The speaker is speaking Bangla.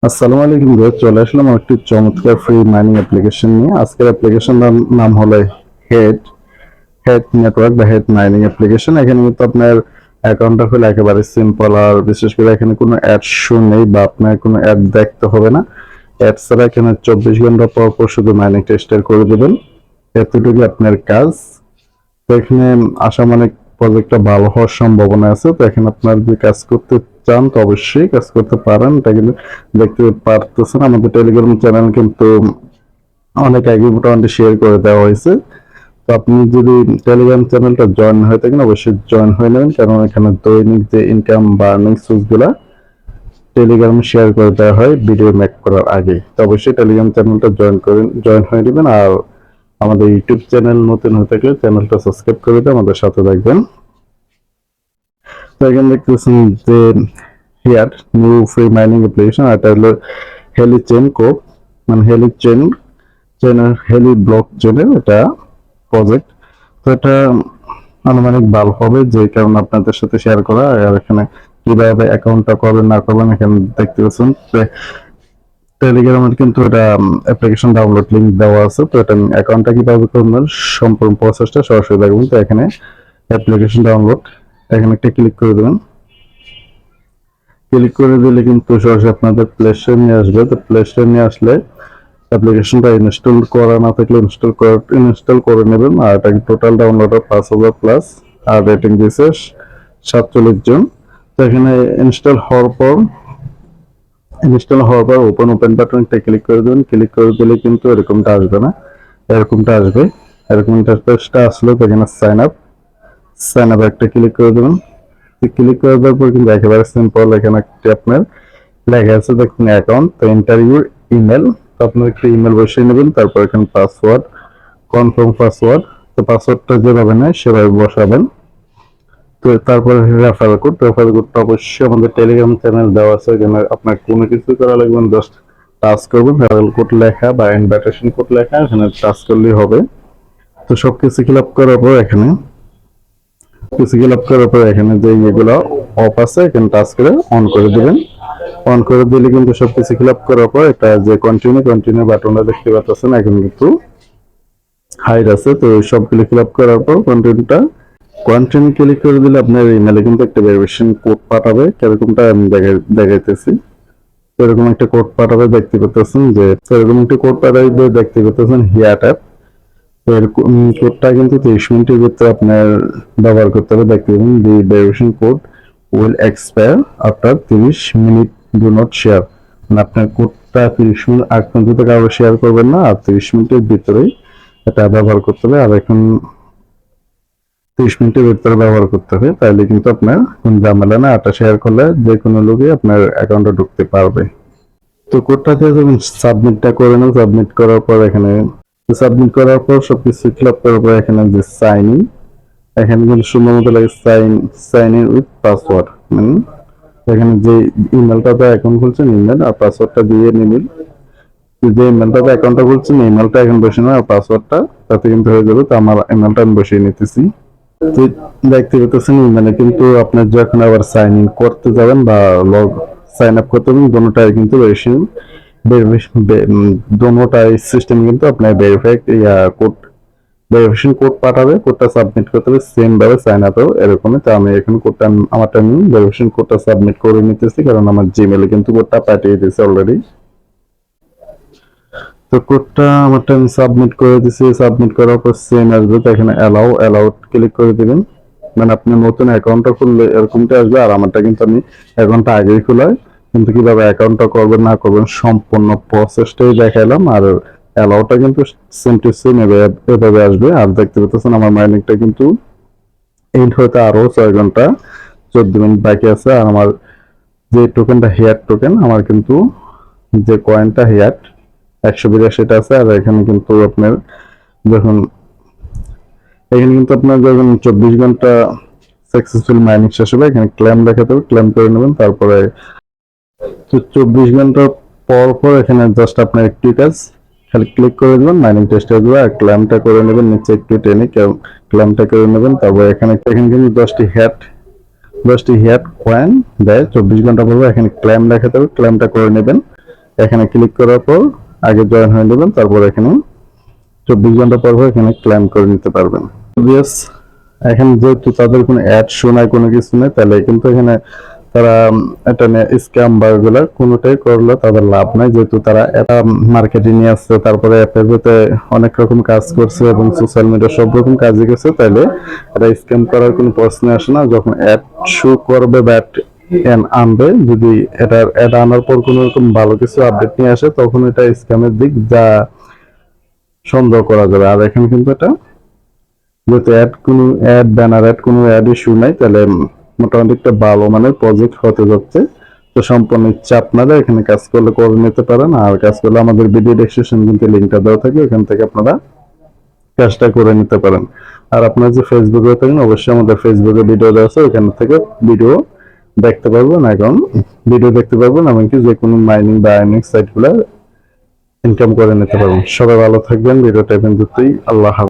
আসসালামু আলাইকুম ভাই, চলে আসলাম একটি চমৎকার ফ্রি মাইনিং অ্যাপ্লিকেশন নিয়ে। আজকের অ্যাপ্লিকেশনের নাম হলো হেড হেড নেটওয়ার্ক বা হেড মাইনিং অ্যাপ্লিকেশন। এখানে কিন্তু আপনার অ্যাকাউন্টটা হলো একেবারে সিম্পল, আর বিশেষ করে এখানে কোনো অ্যাড শো নেই বা আপনার কোনো অ্যাড দেখতে হবে না। অ্যাড ছাড়া এখানে 24 ঘন্টা পর পর শুধু মাইনিং টেস্টার করে দেবেন, এতটুকু আপনার কাজ। তো এখানে আশামানিক প্রজেক্টটা ভালো হওয়ার সম্ভাবনা আছে। তো এখানে আপনার যদি কাজ করতে চান তো অবশ্যই কাজ করতে পারেন। এটা কিন্তু দেখতে পারতেছেন আমাদের টেলিগ্রাম চ্যানেল কিন্তু অনেক আগে মোটামুটি শেয়ার করে দেওয়া হয়েছে। তো আপনি যদি টেলিগ্রাম চ্যানেলটা জয়েন হয়ে থাকেন অবশ্যই জয়েন হয়ে নেবেন, কারণ এখানে দৈনিক যে ইনকাম বা আর্নিং সোর্স গুলা টেলিগ্রামে শেয়ার করে দেওয়া হয় ভিডিও মেক করার আগে। তো অবশ্যই টেলিগ্রাম চ্যানেলটা জয়েন হয়ে নেবেন। আর আমাদের ইউটিউব চ্যানেল নতুন হয়ে থাকলে চ্যানেলটা সাবস্ক্রাইব করে দিয়ে আমাদের সাথে থাকবেন। তো এখানে দেখতেছেন যে here new free mining application, এটা হলো হেলি চেন কোপ, মানে হেলি চেনের হেলি ব্লক চেনের এটা প্রজেক্ট। তো এটা আনুমানিক ভালো হবে, যে কারণে আপনাদের সাথে শেয়ার করা। আর এখানে কিভাবে অ্যাকাউন্টটা করবেন না করবেন এখানে দেখতে পাচ্ছেন। টেলিগ্রামের কিন্তু এটা অ্যাপ্লিকেশন ডাউনলোড লিংক দেওয়া আছে। তো এটা অ্যাকাউন্টটা কিভাবে করবেন সম্পূর্ণ প্রসেসটা সরাসরি দেখবেন। তো এখানে অ্যাপ্লিকেশন ডাউনলোড, এখানে একটা ক্লিক করে দেবেন। ক্লিক করে দিলে কিন্তু সরাসরি আপনাদের প্লে স্টোর নিয়ে আসবে। তো প্লে স্টোর নিয়ে আসলে অ্যাপ্লিকেশনটা ইনস্টল করা না থাকলে ইনস্টল করে নেবেন। আর এটা টোটাল ডাউনলোড 5,000 প্লাস, আর রেটিং দিয়েছে 47 জন। তো এখানে ইনস্টল হওয়ার পর ওপেন বাটনটা ক্লিক করে দেবেন। ক্লিক করে দিলে কিন্তু এরকমটা আসবে না, এরকমটা আসবে। এরকম ইন্টারফেসটা আসলে তো এখানে সাইন আপ একটা ক্লিক করে দেবেন। ক্লিক করে দেওয়ার পর কিন্তু একেবারে সিম্পল, এখানে একটি আপনার লেখা আছে দেখুন অ্যাকাউন্ট। তো ইন্টারভিউ ইমেল, তো আপনার একটা ইমেল বসিয়ে নেবেন। তারপর এখানে পাসওয়ার্ড, কনফার্ম পাসওয়ার্ড। তো পাসওয়ার্ডটা যেভাবে নেয় সেভাবে বসাবেন। তো তারপরে রেফারেল কোডটা অবশ্যই আমাদের টেলিগ্রাম চ্যানেল দেওয়া আছে। এখানে আপনার কোনো কিছু করা লাগবে না, জাস্ট টাচ করবেন, রেফারেল কোড লেখা বা ইনভাইটেশন কোড লেখা এখানে টাচ করলেই হবে। তো সবকিছু ফিল আপ করার পর এখানে যে এগুলো অফ আছে এখানে টাচ করে অন করে দিবেন। অন করে দিলে কিন্তু সবকিছু ফিল আপ করার পর এটা যে কন্টিনিউ বাটনটা দেখতে পাচ্ছেন এখন কিন্তু হাইড আছে। তো সবগুলো ফিল আপ করার পর কন্টিনিউ ক্লিক করে দিলে আপনার ইমেলে কিন্তু একটা ভেরিফিকেশন কোড পাঠাবে। কিরকমটা আমি দেখাইতেছি। এরকম একটা কোড পাঠাবে, দেখতে পাচ্ছেন যে এরকম একটা কোড পাঠাবে, দেখতে পাচ্ছেন হিয়া ট্যাপ। এর কোডটা কিন্তু 30 মিনিটের ভিতরে আপনার ব্যবহার করতে হবে। দেখতে পাবেন the verification code will expire after 30 minute, do not share. মানে আপনার কোডটা 30 মিনিট আগ পর্যন্ত কারো শেয়ার করবেন না, আর 30 মিনিটের ভিতরেই এটা ব্যবহার করতে হবে। আর এখন 30 মিনিটের ভিতরে ব্যবহার করতে হবে, তাহলে কিন্তু আপনার কোন ঝামেলা না, এটা শেয়ার করলে যে কোনো লোকই আপনার অ্যাকাউন্টে ঢুকতে পারবে। তো কোডটাতে যখন সাবমিটটা করে নেন, সাবমিট করার পর সবকিছু ফিল আপ করার পর এখানে যে সাইন ইন, এখানে কিন্তু সুন্দর মতো লাগে সাইন ইন উইথ পাসওয়ার্ড। মানে এখানে যে ইমেলটাতে অ্যাকাউন্ট খুলছেন ইমেল আর পাসওয়ার্ডটা দিয়ে নেবেন। যে ইমেলটাতে অ্যাকাউন্টটা খুলছেন ইমেলটা এখন বসে নেবেন, আর পাসওয়ার্ডটা তাতে কিন্তু হয়ে যাবে। তো আমার ইমেলটা আমি বসিয়ে নিতেছি। তো দেখতে পাচ্ছেন ইমেলে কিন্তু আপনার যখন আবার সাইন ইন করতে যাবেন বা সাইন আপ করতে যাবেন, দোনোটাই কিন্তু দোনোটাই সিস্টেম কিন্তু আপনার ভেরিফিকেশন কোড পাঠাবে। কোডটা সাবমিট করতে হবে সেম ভাবে সাইন আপেও এরকমই। তো আমি এখন আমারটা নিয়ে ভেরিফিকেশন কোডটা সাবমিট করে নিতেছি, কারণ আমার জিমেলে কিন্তু কোডটা পাঠিয়ে দিয়েছে অলরেডি। তো কোডটা আমারটা আমি সাবমিট করে দিছি। সাবমিট করার পর সেম আসবে। তো এখানে অ্যালাউড ক্লিক করে দিবেন। মানে আপনি নতুন অ্যাকাউন্টটা খুললে এরকমটা আসবে। আর আমারটা কিন্তু আমি অ্যাকাউন্টটা আগেই খোলায়, কিন্তু কিভাবে অ্যাকাউন্টটা করবেন না করবেন সম্পূর্ণ প্রসেসটাই দেখাইলাম। আর অ্যালাউটা কিন্তু সেম টু সেম এভাবে আসবে। আর দেখতে পাচ্ছেন আমার মাইনিংটা কিন্তু এন্ড হতে আরো 6 ঘন্টা 14 মিনিট বাকি আছে। আর আমার যে টোকেনটা হেয়ার টোকেন, আমার কিন্তু যে কয়েনটা হেয়ার 182টা আছে। আর এখানে কিন্তু আপনার যখন 24 ঘন্টা সাকসেসফুল মাইনিং শেষ হবে, এখানে ক্লেম দেখাতে হবে, ক্লেম করে নেবেন। তারপরে তো 24 ঘন্টা পর পর এখানে জাস্ট আপনার একটি কাজ খালি ক্লিক করে দেবেন, মাইনিং টেস্টে দেবে আর ক্লেমটা করে নেবেন। নিচে একটু টেনে ক্লেমটা করে নেবেন। তারপর এখানে কিন্তু 10টি হেয়ার কয়েন দেয়। 24 ঘন্টা পর এখানে ক্লেম দেখাতে হবে, ক্লেমটা করে নেবেন। এখানে ক্লিক করার পর আগে জয়েন হয়ে নেবেন, তারপর এখানে 24 ঘন্টা পর এখানে ক্লেম করে নিতে পারবেন। এখানে যেহেতু তাদের কোনো অ্যাড শো নাই, কোনো কিছু নেই, তাহলে কিন্তু এখানে তারা এটা নিয়ে স্ক্যাম বা এগুলা কোনোটাই করলে তাদের লাভ নাই, যেহেতু তারা মার্কেটিং নিয়ে আসছে, তারপরে অ্যাপের ভিতরে অনেক রকম কাজ করছে এবং সোশ্যাল মিডিয়া সব রকম কাজই করছে, তাইলে এটা স্ক্যাম করার কোনো প্রশ্ন আসে না। যখন অ্যাড শো করবে বা আনবে, যদি এটার অ্যাড আনার পর কোনো রকম ভালো কিছু আপডেট নিয়ে আসে, তখন এটা স্ক্যামের দিক যা সন্দেহ করা যাবে। আর এখানে কিন্তু এটা যেহেতু কোনো ব্যানার কোনো ইস্যু নাই, তাহলে মোটামুটি একটা ভালো মানের প্রজেক্ট হতে যাচ্ছে। তো সম্পূর্ণ ইচ্ছা আপনারা, এখানে কাজ করলে করে নিতে পারেন। আর কাজ করলে আমাদের ভিডিও ডেসক্রিপশন কিন্তু লিঙ্কটা দেওয়া থাকে, ওখান থেকে আপনারা কাজটা করে নিতে পারেন। আর আপনারা যে ফেসবুকে থাকেন, অবশ্যই আমাদের ফেসবুকে ভিডিও দেওয়া আছে, ওখান থেকে ভিডিও দেখতে পারবেন। এখন ভিডিও দেখতে পারবেন, এমনকি যে কোনো মাইনিং বা আর্নিং সাইটগুলো ইনকাম করে নিতে পারবেন। সবাই ভালো থাকবেন। ভিডিওটা এখন আল্লাহ হাফেজ।